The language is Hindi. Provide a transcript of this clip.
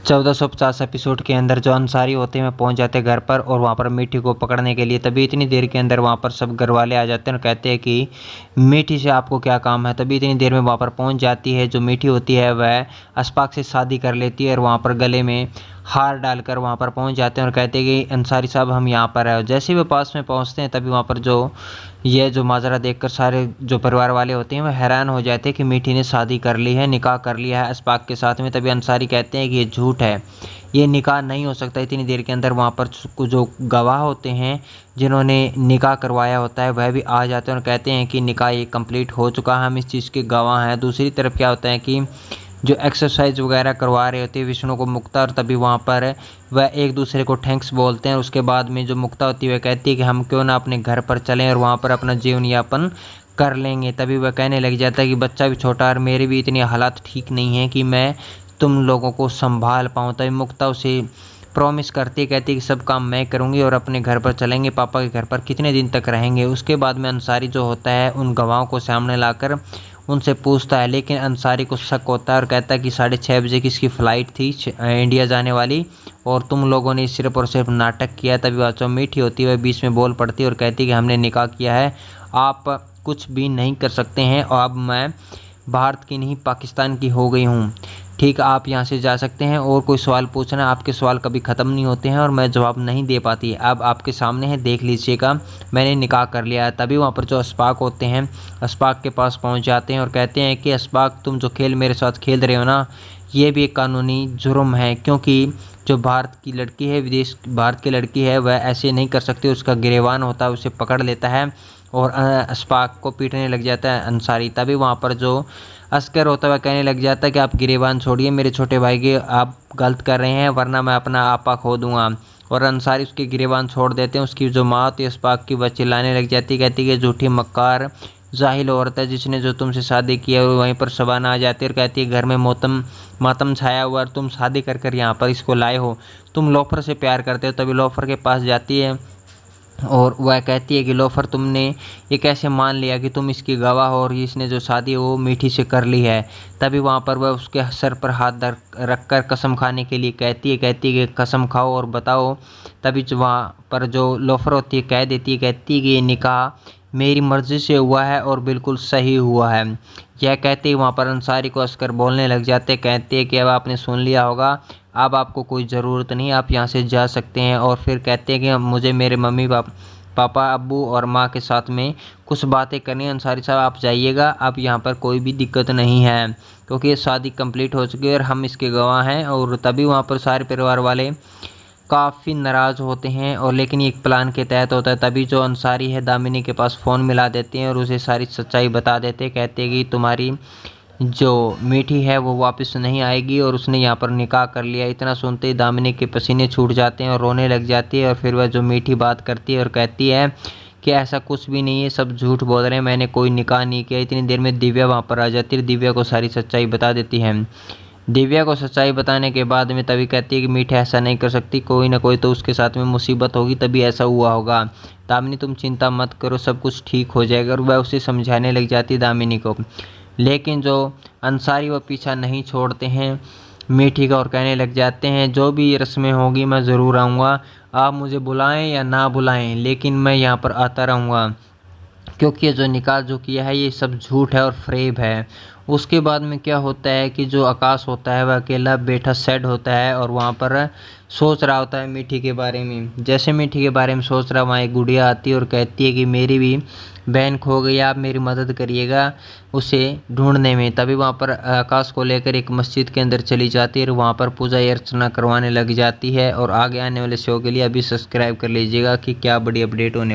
1450 एपिसोड के अंदर जो अंसारी होते हैं पहुंच जाते हैं घर पर और वहां पर मीठी को पकड़ने के लिए। तभी इतनी देर के अंदर वहां पर सब घर वाले आ जाते हैं और कहते हैं कि मीठी से आपको क्या काम है। तभी इतनी देर में वहां पर पहुंच जाती है जो मीठी होती है, वह अशफाक से शादी कर लेती है और वहां पर गले में हार डालकर वहां पर पहुंच जाते हैं और कहते हैं कि अंसारी साहब हम यहाँ पर है। जैसे ही वे पास में पहुंचते हैं तभी वहां पर जो माजरा देखकर सारे जो परिवार वाले होते हैं वह हैरान हो जाते हैं कि मीठी ने शादी कर ली है, निकाह कर लिया है अशफाक के साथ में। तभी अंसारी कहते हैं कि ये झूठ है, ये निकाह नहीं हो सकता। इतनी देर के अंदर वहाँ पर जो गवाह होते हैं जिन्होंने निकाह करवाया होता है वह भी आ जाते हैं और कहते हैं कि निकाह ये कंप्लीट हो चुका है, हम इस चीज़ के गवाह हैं। दूसरी तरफ क्या होता है कि जो एक्सरसाइज वगैरह करवा रहे होते हैं विष्णु को मुक्ता, और तभी वहाँ पर वह एक दूसरे को थैंक्स बोलते हैं। उसके बाद में जो मुक्ता होती है वह कहती है कि हम क्यों ना अपने घर पर चलें और वहाँ पर अपना जीवन यापन कर लेंगे। तभी वह कहने लग जाता है कि बच्चा भी छोटा और मेरे भी इतनी हालात ठीक नहीं है कि मैं तुम लोगों को संभाल पाऊँ। तभी मुक्ता उसे प्रॉमिस करती है, कहती है कि सब काम मैं करूँगी और अपने घर पर चलेंगे, पापा के घर पर कितने दिन तक रहेंगे। उसके बाद में अंसारी जो होता है उन गवाहों को सामने लाकर उनसे पूछता है, लेकिन अंसारी को शक होता है और कहता है कि 6:30 बजे की इसकी फ़्लाइट थी इंडिया जाने वाली और तुम लोगों ने सिर्फ और सिर्फ नाटक किया। तभी बात जो मीठी होती है वह बीच में बोल पड़ती है और कहती है कि हमने निकाह किया है, आप कुछ भी नहीं कर सकते हैं और अब मैं भारत की नहीं पाकिस्तान की हो गई हूँ। ठीक, आप यहाँ से जा सकते हैं और कोई सवाल पूछना, आपके सवाल कभी ख़त्म नहीं होते हैं और मैं जवाब नहीं दे पाती। अब आपके सामने है, देख लीजिएगा, मैंने निकाह कर लिया है। तभी वहाँ पर जो अशफाक होते हैं अशफाक के पास पहुँच जाते हैं और कहते हैं कि अशफाक तुम जो खेल मेरे साथ खेल रहे हो ना, ये भी एक कानूनी जुर्म है, क्योंकि जो भारत की लड़की है, भारत की लड़की है, वह ऐसे नहीं कर सकती। उसका गिरेबान होता है उसे पकड़ लेता है और अशफाक को पीटने लग जाता है अंसारी। तभी वहाँ पर जो अस्कर होता हुआ कहने लग जाता है कि आप गिरेबान छोड़िए, मेरे छोटे भाई के आप गलत कर रहे हैं वरना मैं अपना आपा खो दूंगा। और अंसारी उसके गिरेबान छोड़ देते हैं। उसकी जो माँ होती है अशफाक की, वह चिल्लाने लग जाती है, कहती है कि झूठी मक्कार जाहिल औरत है जिसने जो तुमसे शादी की है। और वहीं पर शबाना आ जाती है और कहती है घर में मातम छाया हुआ और तुम शादी कर कर यहाँ पर इसको लाए हो, तुम लोफर से प्यार करते हो। तभी लोफर के पास जाती है और वह कहती है कि लोफर तुमने ये कैसे मान लिया कि तुम इसकी गवाह हो और इसने जो शादी है वो मीठी से कर ली है। तभी वहाँ पर वह उसके सर पर हाथ रख कर कसम खाने के लिए कहती है कि कसम खाओ और बताओ। तभी जो वहाँ पर जो लोफर होती है कह देती है, कहती है कि ये निकाह मेरी मर्ज़ी से हुआ है और बिल्कुल सही हुआ है। यह कहते ही वहाँ पर अंसारी को अस्कर बोलने लग जाते, कहते हैं कि अब आपने सुन लिया होगा, अब आपको कोई ज़रूरत नहीं, आप यहाँ से जा सकते हैं। और फिर कहते हैं कि मुझे मेरे मम्मी पापा अब्बू और माँ के साथ में कुछ बातें करनी है। अंसारी साहब आप जाइएगा, अब यहाँ पर कोई भी दिक्कत नहीं है क्योंकि ये शादी कंप्लीट हो चुकी है और हम इसके गवाह हैं। और तभी वहाँ पर सारे परिवार वाले काफ़ी नाराज़ होते हैं और लेकिन ये एक प्लान के तहत होता है। तभी जो अंसारी है दामिनी के पास फ़ोन मिला देते हैं और उसे सारी सच्चाई बता देते हैं। कहते हैं कि तुम्हारी जो मीठी है वो वापस नहीं आएगी और उसने यहाँ पर निकाह कर लिया। इतना सुनते ही दामिनी के पसीने छूट जाते हैं और रोने लग जाती है। और फिर वह जो मीठी बात करती है और कहती है कि ऐसा कुछ भी नहीं है, सब झूठ बोल रहे हैं, मैंने कोई निकाह नहीं किया। इतनी देर में दिव्या वहाँ पर आ जाती है, दिव्या को सारी सच्चाई बता देती है। दिव्या को सच्चाई बताने के बाद में तभी कहती है कि मीठा ऐसा नहीं कर सकती, कोई ना कोई तो उसके साथ में मुसीबत होगी तभी ऐसा हुआ होगा। दामिनी तुम चिंता मत करो, सब कुछ ठीक हो जाएगा। और वह उसे समझाने लग जाती है दामिनी को। लेकिन जो अंसारी वो पीछा नहीं छोड़ते हैं मीठी का और कहने लग जाते हैं जो भी रस्में होगी मैं ज़रूर आऊँगा, आप मुझे बुलाएं या ना बुलाएं लेकिन मैं यहाँ पर आता रहूँगा, क्योंकि जो निकाह जो किया है ये सब झूठ है और फ्रेब है। उसके बाद में क्या होता है कि जो आकाश होता है वह अकेला बैठा सेड होता है और वहाँ पर सोच रहा होता है मीठी के बारे में। जैसे मीठी के बारे में सोच रहा, वहाँ एक गुड़िया आती है और कहती है कि मेरी भी बहन खो गई, आप मेरी मदद करिएगा उसे ढूंढने में। तभी वहाँ पर आकाश को लेकर एक मस्जिद के अंदर चली जाती है और वहाँ पर पूजा अर्चना करवाने लग जाती है। और आगे आने वाले शो के लिए अभी सब्सक्राइब कर लीजिएगा कि क्या बड़ी अपडेट होने वाली।